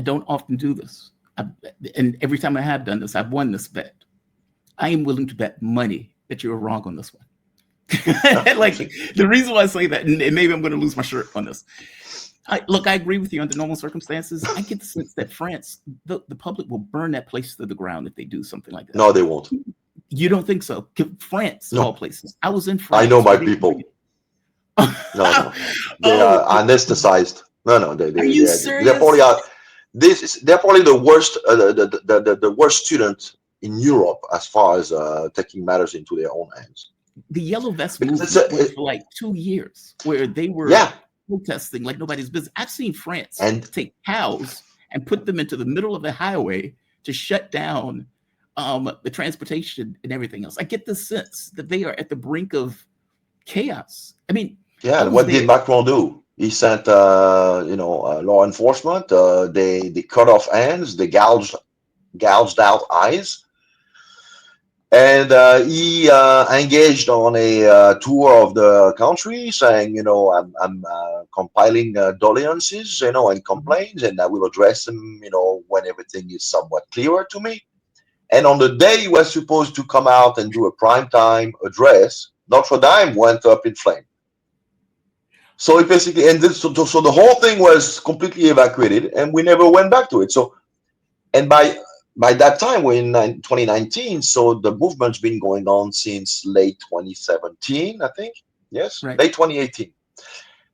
I don't often do this. And every time I have done this, I've won this bet. I am willing to bet money that you're wrong on this one. Like the reason why I say that, and maybe I'm going to lose my shirt on this. Look, I agree with you under normal circumstances. I get the sense that France, the public will burn that place to the ground if they do something like that. No, they won't. You don't think so? France, no. All places. I was in France. I know my people. No. They are anesthetized. No. Are you serious? They're probably they're probably the worst, the worst student in Europe as far as taking matters into their own hands. The Yellow Vest movement went for like 2 years, where they were protesting like nobody's business. I've seen France take cows and put them into the middle of the highway to shut down the transportation and everything else. I get the sense that they are at the brink of chaos. I mean, what did Macron do? He sent, law enforcement. They cut off hands. They gouged out eyes. And he engaged on a tour of the country, saying, I'm compiling doléances, and complaints, and I will address them, when everything is somewhat clearer to me. And on the day he was supposed to come out and do a primetime address, Notre Dame went up in flames. So it basically, so the whole thing was completely evacuated, and we never went back to it. So, and by that time, we're in 2019, so the movement's been going on since late 2017, I think. Yes, right. Late 2018.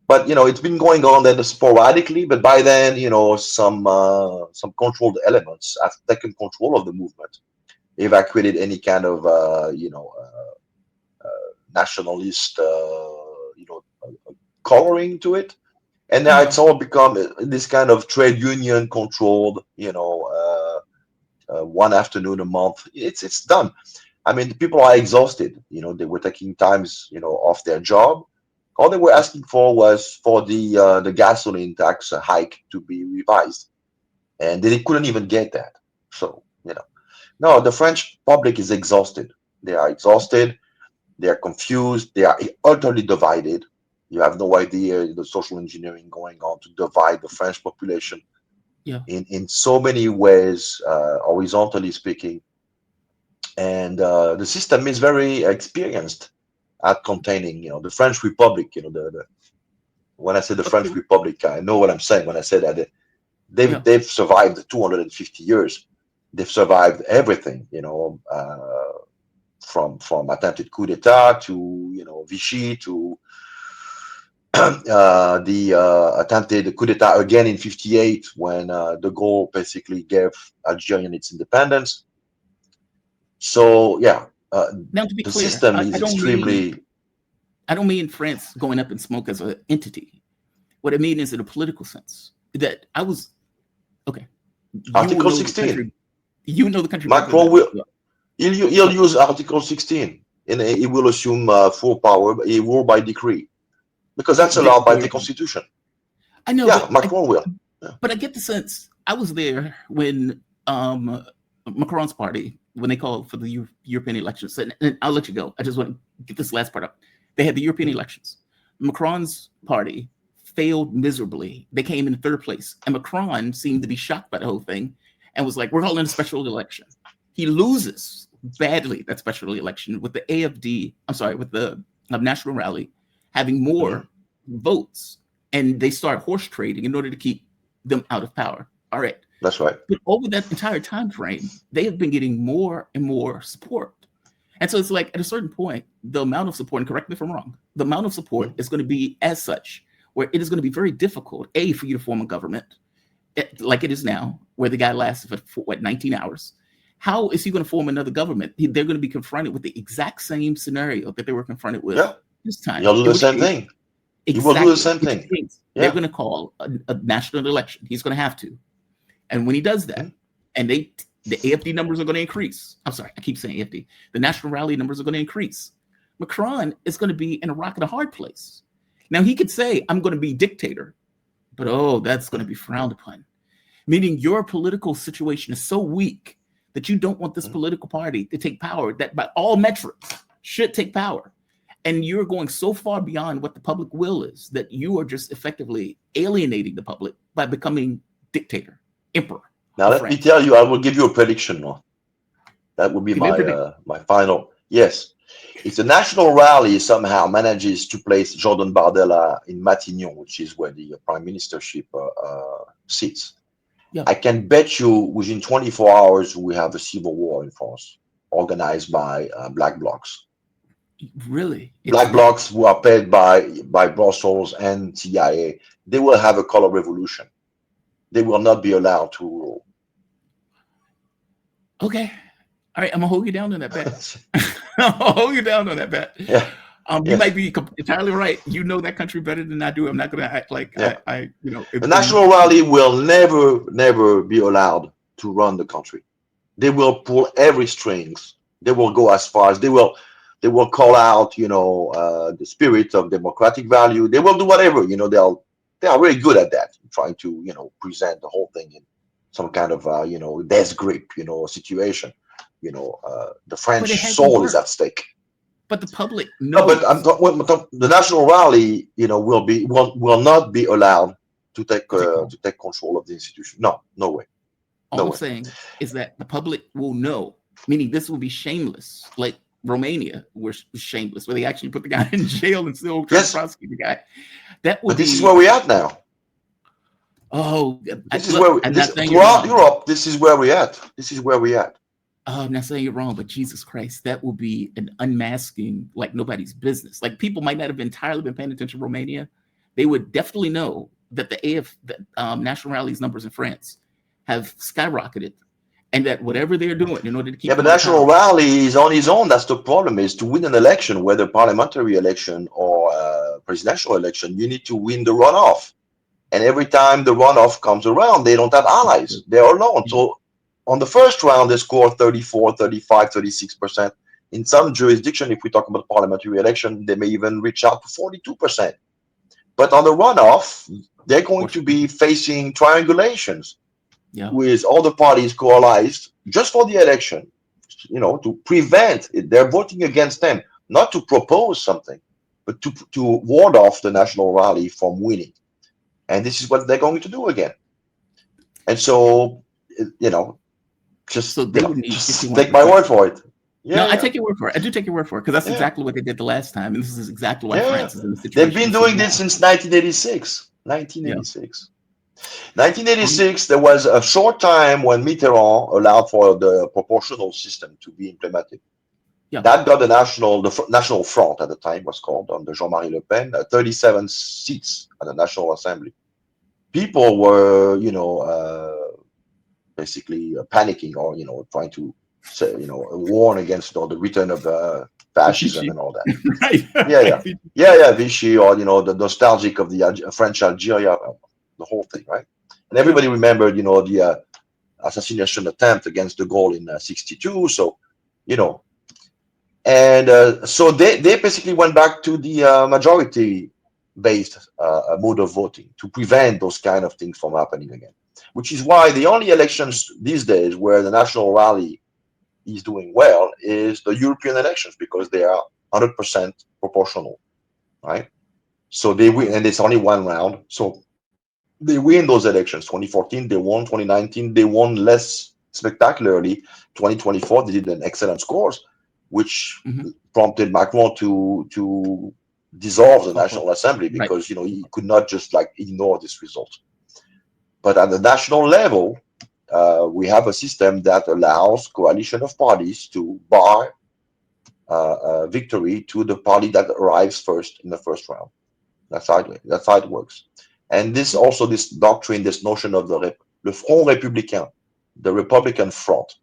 But it's been going on then sporadically. But by then, some controlled elements have taken control of the movement, evacuated any kind of nationalist coloring to it, and now it's all become this kind of trade union controlled, one afternoon a month. It's done. I mean, the people are exhausted. They were taking times, off their job. All they were asking for was for the gasoline tax hike to be revised, and they couldn't even get that. So no, the French public is exhausted. They are exhausted. They are confused. They are utterly divided. You have no idea the social engineering going on to divide the French population in so many ways, horizontally speaking. And the system is very experienced at containing, the French Republic. When I say the French Republic, I know what I'm saying when I say that. They've survived 250 years. They've survived everything, from attempted coup d'etat to Vichy to the attempted coup d'etat again in '58 when de Gaulle basically gave Algerian its independence. So now to be clear, system is extremely. I don't mean France going up in smoke as an entity. What I mean is in a political sense that I was Article 16. The country. Macron will. He'll use Article 16, and he will assume full power. He will by decree. Because that's allowed by the Constitution. I know. Yeah, Macron will. Yeah. But I get the sense, I was there when Macron's party, when they called for the European elections, and I'll let you go. I just want to get this last part up. They had the European elections. Macron's party failed miserably. They came in third place. And Macron seemed to be shocked by the whole thing and was like, we're calling a special election. He loses badly that special election with the with the National Rally having more votes, and they start horse trading in order to keep them out of power. All right. That's right. But over that entire time frame, they have been getting more and more support. And so it's like at a certain point, the amount of support, and correct me if I'm wrong, the amount of support is going to be as such, where it is going to be very difficult, for you to form a government like it is now, where the guy lasted for 19 hours. How is he going to form another government? They're going to be confronted with the exact same scenario that they were confronted with this time. You'll do the same thing. Exactly. You will do the same thing. They're going to call a national election. He's going to have to. And when he does that, and the AFD numbers are going to increase. I'm sorry, I keep saying AFD. The National Rally numbers are going to increase. Macron is going to be in a rock and a hard place. Now, he could say, I'm going to be dictator, but that's going to be frowned upon. Meaning your political situation is so weak that you don't want this political party to take power that by all metrics should take power. And you're going so far beyond what the public will is that you are just effectively alienating the public by becoming dictator. emperor Now of let me France. tell you, I will give you a prediction now. That would be Give me a prediction. my final. Yes, if the national rally somehow manages to place Jordan Bardella in Matignon, which is where the prime ministership sits, Yeah, I can bet you within 24 hours we have a civil war in France, organized by black blocs. really, it's Black that. blocs who are paid by Brussels and CIA. They will have a color revolution. They will not be allowed to rule. Okay. All right, I'm gonna hold you down on that bet. I'll hold you down on that bet. Yeah, You might yes, be entirely right. You know that country better than I do. I'm not gonna act like yeah. The and national rally will never be allowed to run the country. They will pull every strings. They will go as far as they will call out, the spirit of democratic value. They will do whatever, they are really good at that, trying to, present the whole thing in some kind of, death grip, situation. The but it French hasn't soul is at worked. stake. But the public No, but I'm knows talking, the national rally, will not be allowed to take over. to take control of the institution. No, no way, All no I'm way. saying is that the public will know, meaning this will be shameless, like Romania was shameless, where they actually put the guy in jail and still try to Yes, prosecute the guy. That will but this is be where we're at now. oh, This is look, where I'm this not saying you're throughout wrong. Europe. This is where we're at. This is where we're at. I'm not saying you're wrong, but Jesus Christ, that will be an unmasking like nobody's business. Like people might not have entirely been paying attention to Romania. They would definitely know that the National Rally's numbers in France have skyrocketed, and that whatever they're doing in order to Yeah, keep but them in national power. rally is on his own. That's the problem. Is to win an election, whether parliamentary election or presidential election, you need to win the runoff. And every time the runoff comes around, they don't have allies. They're alone. Yeah, So on the first round, they score 34, 35, 36%. In some jurisdiction, if we talk about parliamentary election, they may even reach out to 42%. But on the runoff, they're going to be facing triangulations yeah. with all the parties coalesced just for the election, to prevent it. They're voting against them, not to propose something, but to ward off the national rally from winning. And this is what they're going to do again. And so, So they would need just take my 51%. word for it. No, Yeah, I yeah, take your word for it. I do take your word for it because that's yeah, exactly what they did the last time, and this is exactly why yeah. France is in the They've situation been it's in doing this now. since 1986. Yeah. 1986. Um, 1986, there was a short time when Mitterrand allowed for the proportional system to be implemented. yeah. That got the National Front at the time was called, under Jean-Marie Le Pen, 37 seats at the National Assembly. People were, basically panicking, or, trying to say, warn against, the return of fascism Vichy. and all that. Right. Yeah, Right. yeah. Yeah, yeah, Vichy, or, the nostalgic of the French Algeria, the whole thing, right? And Yeah. everybody remembered, the assassination attempt against de Gaulle in 62. So, you know, and so they basically went back to the majority based mode of voting to prevent those kind of things from happening again. Which is why the only elections these days where the national rally is doing well is the European elections, because they are 100% proportional, right? So they win, and it's only one round. So they win those elections. 2014, they won. 2019, they won less spectacularly. 2024, they did an excellent scores, which Hmm. prompted Macron to dissolve the Call for National Assembly, right. because he could not just like ignore this result. But at the national level, we have a system that allows coalition of parties to bar victory to the party that arrives first in the first round. That's how it works. And this doctrine, this notion of le Front Républicain, the Republican Front,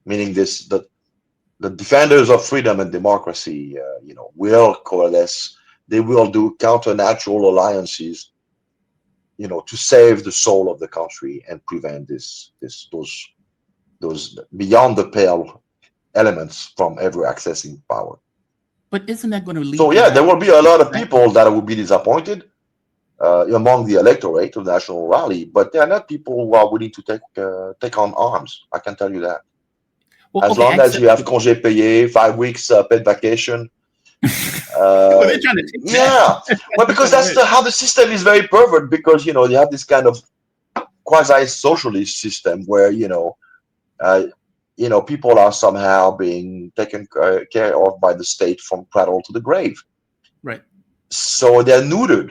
meaning the defenders of freedom and democracy, will coalesce. They will do counter-natural alliances, to save the soul of the country and prevent those beyond the pale elements from ever accessing power. But isn't that going to So lead you yeah, there back will be a to lot the of fact? people that will be disappointed among the electorate of the National Rally, but they are not people who are willing to take on arms. I can tell you that. Well, As okay, I long as accept you have it. congé payé, 5 weeks paid vacation, Well, they're trying to take that. yeah. They're trying Well, to take because that that's away. how the system is very pervert. Because you have this kind of quasi-socialist system where uh, people are somehow being taken care of by the state from cradle to the grave. Right. So they're neutered.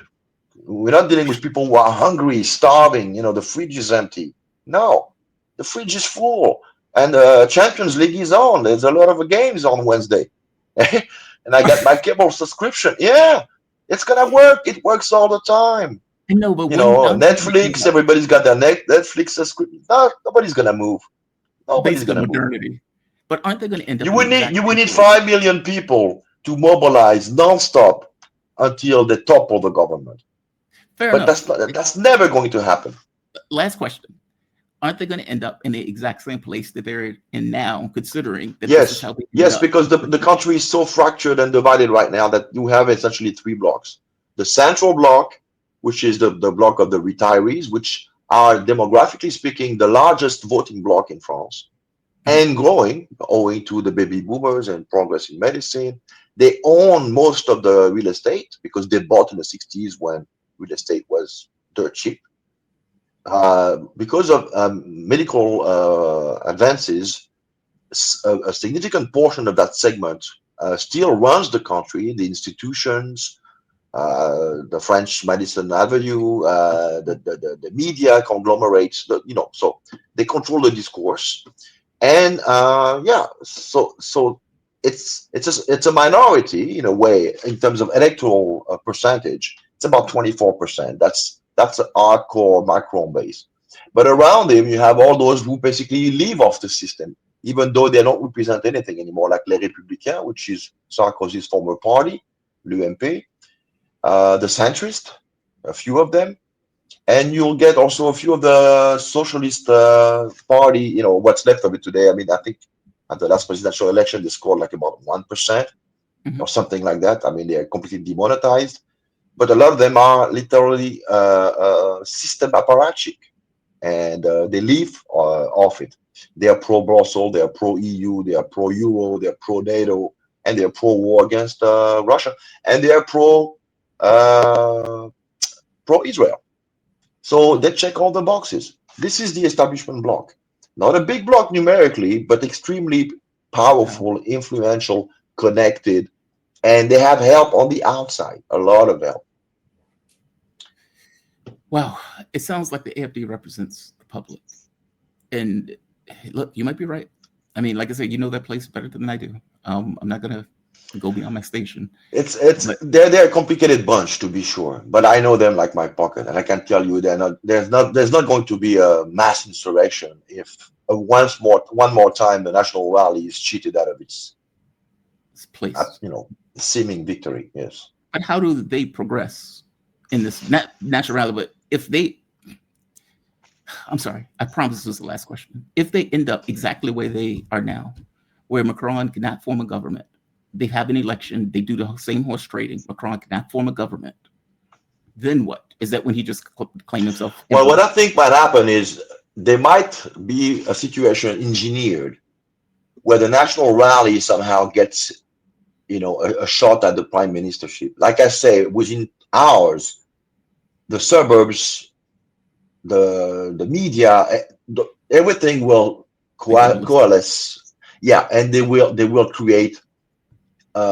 We're not dealing with people who are hungry, starving. The fridge is empty. No, the fridge is full, and the Champions League is on. There's a lot of games on Wednesday, and I got my cable subscription. Yeah, it's gonna work. It works all the time. I know, but when aren't they going to end Netflix. up Everybody's got their Netflix subscription. No, nobody's gonna move. Nobody's basically gonna move. modernity? But aren't they going to end up You in the will need exact you will same need place? 5 million people to mobilize nonstop until the top of the government. Fair But enough. that's never going to happen. Last question. Aren't they going to end up in the exact same place that they're in now, considering that this is Yes, how they ended yes, up? because the country is so fractured and divided right now that you have essentially three blocks. The central block, which is the block of the retirees, which are demographically speaking the largest voting bloc in France Mhm. and growing owing to the baby boomers and progress in medicine. They own most of the real estate because they bought in the 60s when real estate was dirt cheap. Because of medical advances, a significant portion of that segment still runs the country, the institutions, the French Madison Avenue, the media conglomerates, so they control the discourse. And yeah, so it's a minority in a way in terms of electoral percentage. It's about 24%. That's a hardcore Macron base. But around him, you have all those who basically leave off the system, even though they don't represent anything anymore, like Les Républicains, which is Sarkozy's former party, l'UMP, the centrist, a few of them, and you'll get also a few of the socialist party. What's left of it today. I mean, I think at the last presidential election they scored like about 1% Mhm. or something like that. I mean, they are completely demonetized, but a lot of them are literally system apparatchik, and they live off it. They are pro Brussels, they are pro EU, they are pro Euro, they are pro NATO, and they are pro war against Russia, and they are uh, pro Israel. So they check all the boxes. This is the establishment bloc. Not a big bloc numerically, but extremely Wow. powerful, influential, connected, and they have help on the outside, a lot of help. Wow. It sounds like the AFD represents the public. And look, you might be right. I mean, like I said, you know that place better than I do. I'm not gonna go beyond my station, It's but they're a complicated bunch to be sure, but I know them like my pocket, and I can tell you they're not. There's not going to be a mass insurrection if one more time the national rally is cheated out of its it's place. seeming victory. Yes. But how do they progress in this natural rally? But if they, I'm sorry, I promise this was the last question. If they end up exactly where they are now, where Macron cannot form a government, they have an election, they do the same horse trading, Macron cannot form a government, then what? Is that when he just claim himself Well, what emperor? I think might happen is there might be a situation engineered where the national rally somehow gets, a shot at the prime ministership. Like I say, within hours, the suburbs, the media, everything will They will listen. coalesce. Yeah, and they will create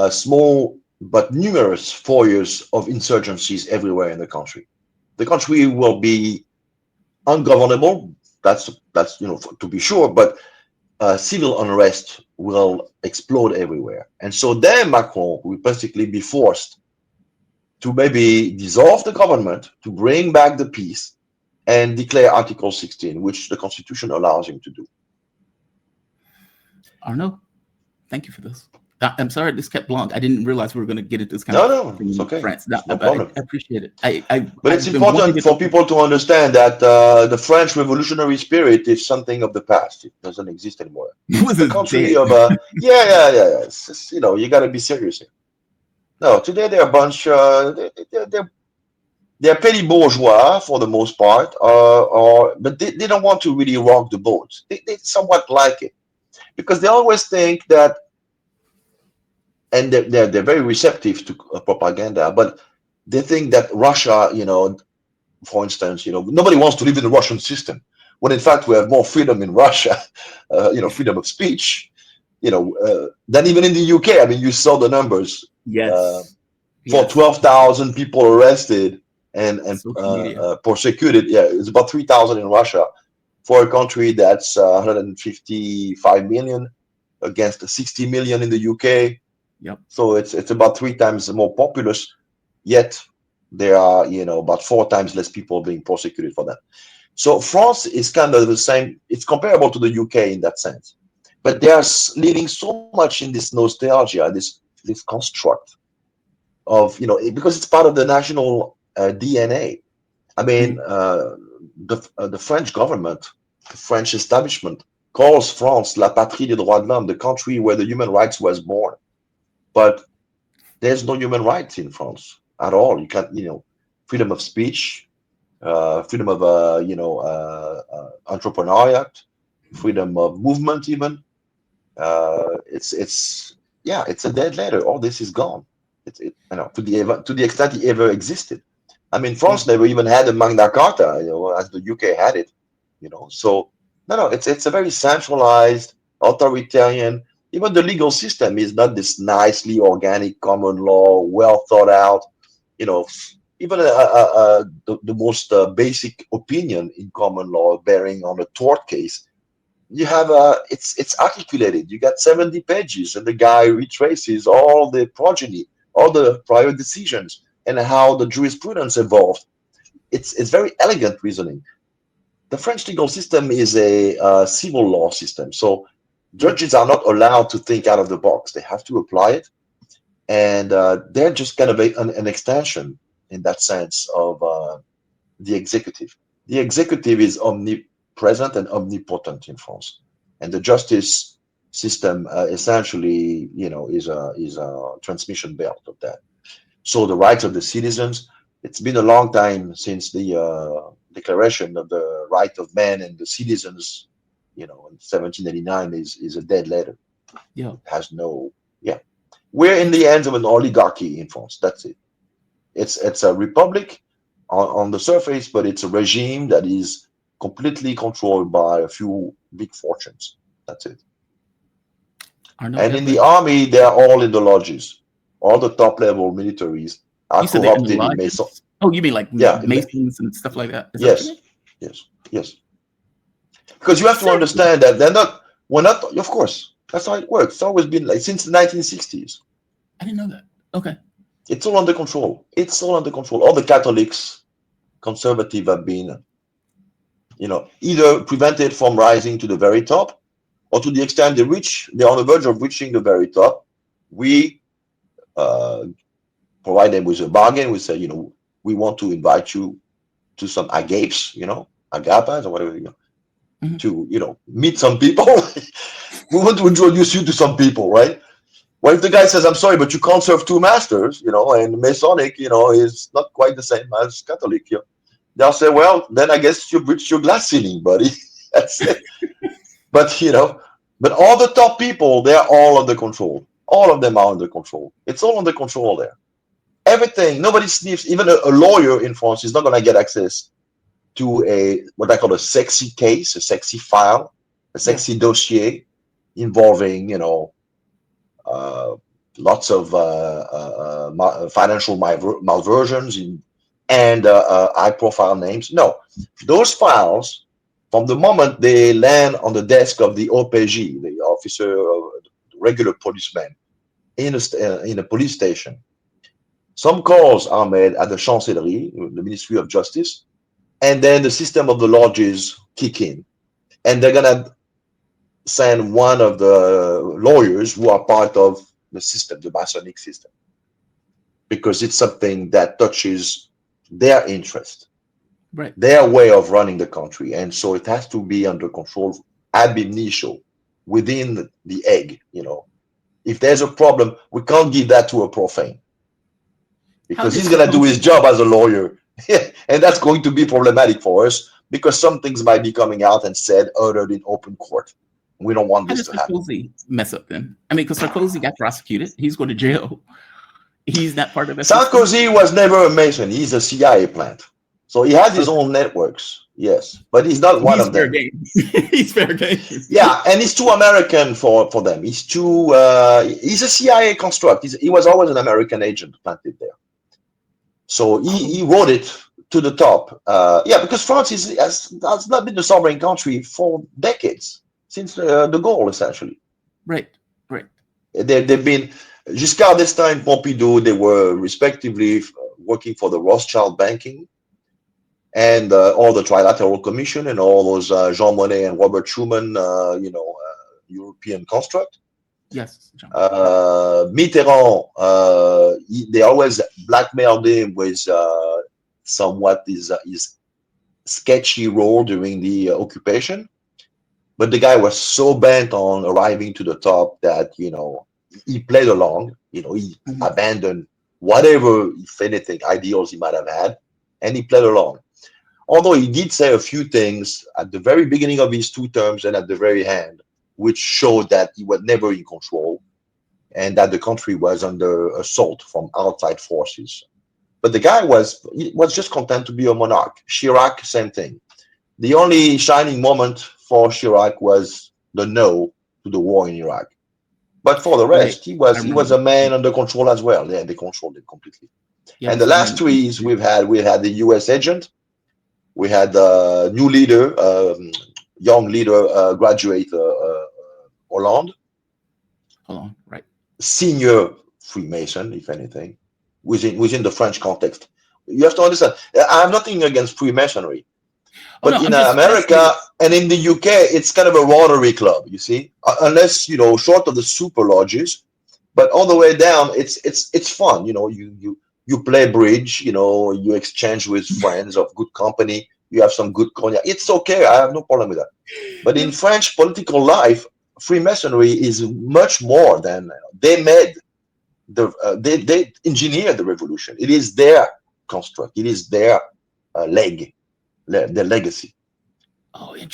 small but numerous foyers of insurgencies everywhere in the country. The country will be ungovernable. That's to be sure, but civil unrest will explode everywhere, and so then Macron will basically be forced to maybe dissolve the government to bring back the peace and declare Article 16, which the Constitution allows him to do. Arnaud, thank you for this. I'm sorry this kept long. I didn't realize we were going to get at this kind No, of no, thing it's in okay. France. No, No but problem. I appreciate it. I But it's I've been wanting important to for talk to people to understand that the French revolutionary spirit is something of the past. It doesn't exist anymore. you. It's Was the this country dead? of yeah, yeah, yeah, yeah. It's just, you got to be serious here. No, today they're a bunch. They're petty bourgeois for the most part, but they don't want to really rock the boat. They somewhat like it because they always think that, and they're very receptive to propaganda, but they think that Russia, For instance, nobody wants to live in the Russian system, when in fact we have more freedom in Russia, freedom of speech, than even in the UK. I mean, you saw the numbers. Uh, Yes. for Yes. 12,000 people arrested and Social media. persecuted. Yeah, it's about 3,000 in Russia for a country that's 155 million against 60 million in the UK. Yep. So it's about 3 times more populous. Yet there are about 4 times less people being prosecuted for that. So France is kind of the same. It's comparable to the UK in that sense, but they are living so much in this nostalgia, this construct of because it's part of the national DNA. I mean, Mm. the French government, the French establishment calls France la patrie des droits de l'homme, the country where the human rights was born. But there's no human rights in France at all. You can't, freedom of speech, freedom of entrepreneuriat, freedom of movement, even. It's yeah, it's a dead letter. All this is gone. To the extent it ever existed. I mean, Yeah. France never even had a Magna Carta, as the UK had it. So no, it's a very centralized, authoritarian. Even the legal system is not this nicely organic common law, well thought out. You know, even the most basic opinion in common law bearing on a tort case, you have it's articulated. You got 70 pages, and the guy retraces all the progeny, all the prior decisions, and how the jurisprudence evolved. It's very elegant reasoning. The French legal system is a civil law system, so Yeah. judges are not allowed to think out of the box. They have to apply it, and they're just kind of an extension in that sense of the executive. The executive is omnipresent and omnipotent in France, and the justice system essentially, is a transmission belt of that. So the rights of the citizens. It's been a long time since the Declaration of the Right of Man and the Citizens, in 1789 is a dead letter. Yeah. It has no, yeah. We're in the hands of an oligarchy in France. That's it. It's a republic on the surface, but it's a regime that is completely controlled by a few big fortunes. That's it. Arnaud And in the Develay. army, they're all in the lodges. All the top level militaries are You said they're in the corrupted in Mason. lodges? Oh, you mean like Yeah, Masons and stuff like that? Is that what you yes, mean? yes, yes. Because you have to Seriously? understand that we're not, of course, that's how it works. It's always been like since the 1960s. I didn't know that. Okay. It's all under control. It's all under control. All the Catholics, conservative, have been, either prevented from rising to the very top, or to the extent they're on the verge of reaching the very top. We uh, provide them with a bargain. We say, we want to invite you to some agapes, agapas or whatever, Mhm. to, meet some people. We want to introduce you to some people, right? Well, if the guy says, I'm sorry, but you can't serve two masters, and Masonic, is not quite the same as Catholic, they'll say, well, then I guess you've reached your glass ceiling, buddy. That's it. But, but all the top people, they're all under control. All of them are under control. It's all under control there. Everything, nobody sniffs. Even a lawyer in France is not going to get access to what I call a sexy case, a sexy file, a Yeah. sexy dossier involving, uh, lots of financial malversions and high-profile names. No, those files, from the moment they land on the desk of the OPJ, the officer, regular policeman in a police station, some calls are made at the Chancellerie, the Ministry of Justice, and then the system of the lodges kick in, and they're gonna send one of the lawyers who are part of the system, the Masonic system, because it's something that touches their interest, Right. their way of running the country. And so it has to be under control ab initio, within the egg. If there's a problem, we can't give that to a profane, How because did he's going to do his Sarkozy? job as a lawyer. And that's going to be problematic for us, because some things might be coming out and said, uttered in open court. We don't want How this did to happen. Sarkozy mess up then? I mean, because Sarkozy got prosecuted, he's going to jail. He's not part of that system. Sarkozy was never a Mason. He's a CIA plant. So he has his Okay. own networks, yes, but he's not So one he's of fair them. game. He's fair game. Yeah, and he's too American for them. He's too. He's a CIA construct. He was always an American agent planted there. So Oh, he wrote it to the top. Yeah, because France has not been a sovereign country for decades, since de Gaulle, essentially. right, right. They've been Giscard d'Estaing and Pompidou, they were respectively working for the Rothschild banking and all the Trilateral Commission and all those Jean Monnet and Robert Schuman, European construct. Yes, John. Yep. Mitterrand, they always blackmailed him with somewhat his sketchy role during the occupation. But the guy was so bent on arriving to the top that, he played along, he Mhm. abandoned whatever, if anything, ideals he might have had, and he played along. Although he did say a few things at the very beginning of his two terms and at the very end, which showed that he was never in control and that the country was under assault from outside forces. But the guy was just content to be a monarch. Chirac, same thing. The only shining moment for Chirac was the no to the war in Iraq. But for the Right. rest, he I was he was remember. a man Yep. under control as well. Yeah, they controlled it completely. Yep. And the So last then, threes we had the U.S. agent, we had a new leader, young leader, graduate Hollande, hold on. Right. senior Freemason, if anything, within the French context. You have to understand. I have nothing against Freemasonry, Oh but no, in I'm just America fascinated. and in the UK, it's kind of a Rotary Club. You see, unless short of the super lodges, but all the way down, it's fun. You play bridge. You exchange with friends of good company. You have some good cognac. It's okay. I have no problem with that. But in Yep. French political life, Freemasonry is much more than they made they engineered the revolution. It is their construct. It is their their legacy. Oh, And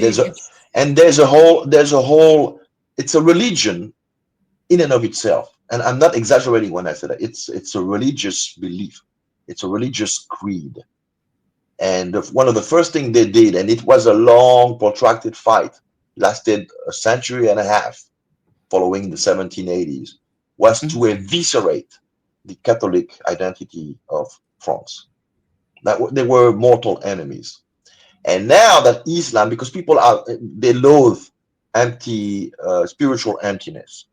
there's interesting. a and there's a whole it's a religion in and of itself. And I'm not exaggerating when I say that. It's a religious belief. It's a religious creed. And one of the first things they did, and it was a long, protracted fight, lasted a century and a half following the 1780s, was Mhm. to eviscerate the Catholic identity of France. They were mortal enemies. And now that Islam, because people they loathe empty spiritual emptiness,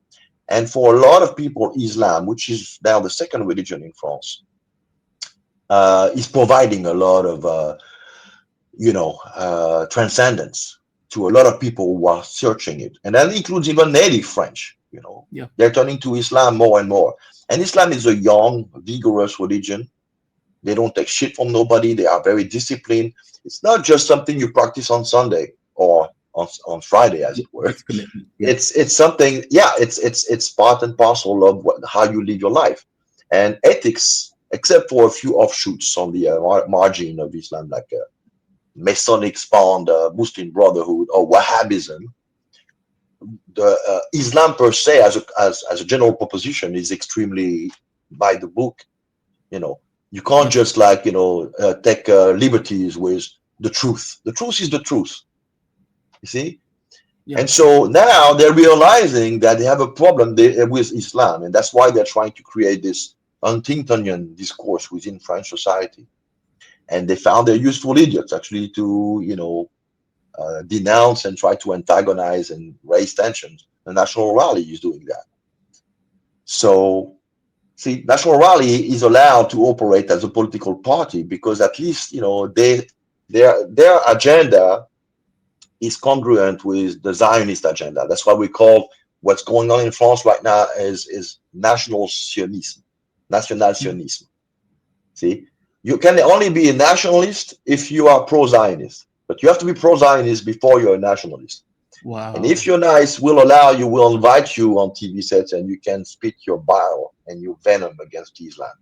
and for a lot of people, Islam, which is now the second religion in France, is providing a lot of transcendence to a lot of people who are searching it, and that includes even native French. Yeah. They're turning to Islam more and more, and Islam is a young, vigorous religion. They don't take shit from nobody. They are very disciplined. It's not just something you practice on Sunday or on Friday, as Yeah. it were. It's commitment. Yeah. It's something. Yeah, it's part and parcel of how you live your life, and ethics. Except for a few offshoots on the margin of Islam, like Masonic spawned Muslim Brotherhood or Wahhabism, the Islam per se, as a general proposition, is extremely by the book. You know, you can't Yep. just take liberties with the truth. The truth is the truth. You see, Yeah. and so now they're realizing that they have a problem with Islam, and that's why they're trying to create this Huntingtonian discourse within French society. And they found they're useful idiots actually to denounce and try to antagonize and raise tensions. The National Rally is doing that. So, see, National Rally is allowed to operate as a political party because at least their agenda is congruent with the Zionist agenda. That's why we call what's going on in France right now is national sionism, national Mhm. sionism. See, you can only be a nationalist if you are pro-Zionist, but you have to be pro-Zionist before you're a nationalist. And if Wow. you're nice, will invite you on TV sets and you can spit your bile and your venom against Islam,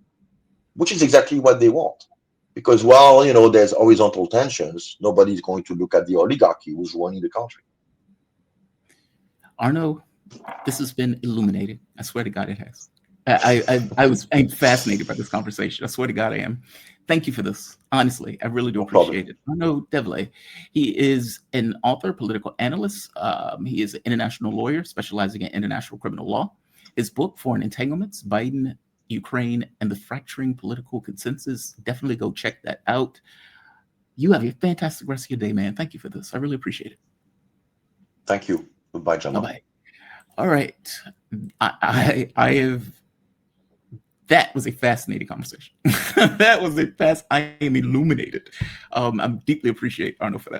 which is exactly what they want. Because while there's horizontal tensions, nobody's going to look at the oligarchy who's running the country. Arnaud, this has been illuminating. I swear to God, it has. I'm fascinated by this conversation. I swear to God, I am. Thank you for this. Honestly, I really do No problem. appreciate it. Arnaud Develay, he is an author, political analyst. He is an international lawyer specializing in international criminal law. His book, Foreign Entanglements, Biden, Ukraine, and the Fracturing Political Consensus. Definitely go check that out. You have a fantastic rest of your day, man. Thank you for this. I really appreciate it. Thank you. Goodbye, Jamal. Bye-bye. All right. I have. That was a fascinating conversation. That was a I am illuminated. I deeply appreciate Arnaud for that.